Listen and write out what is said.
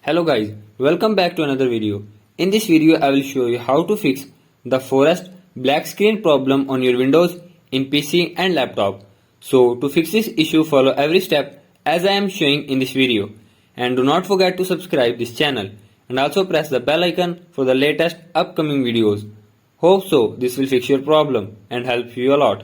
Hello guys, welcome back to another video. In this video I will show you how to fix the forest black screen problem on your Windows in PC and laptop. So to fix this issue, follow every step as I am showing in this video, and do not forget to subscribe this channel and also press the bell icon for the latest upcoming videos. Hope so this will fix your problem and help you a lot.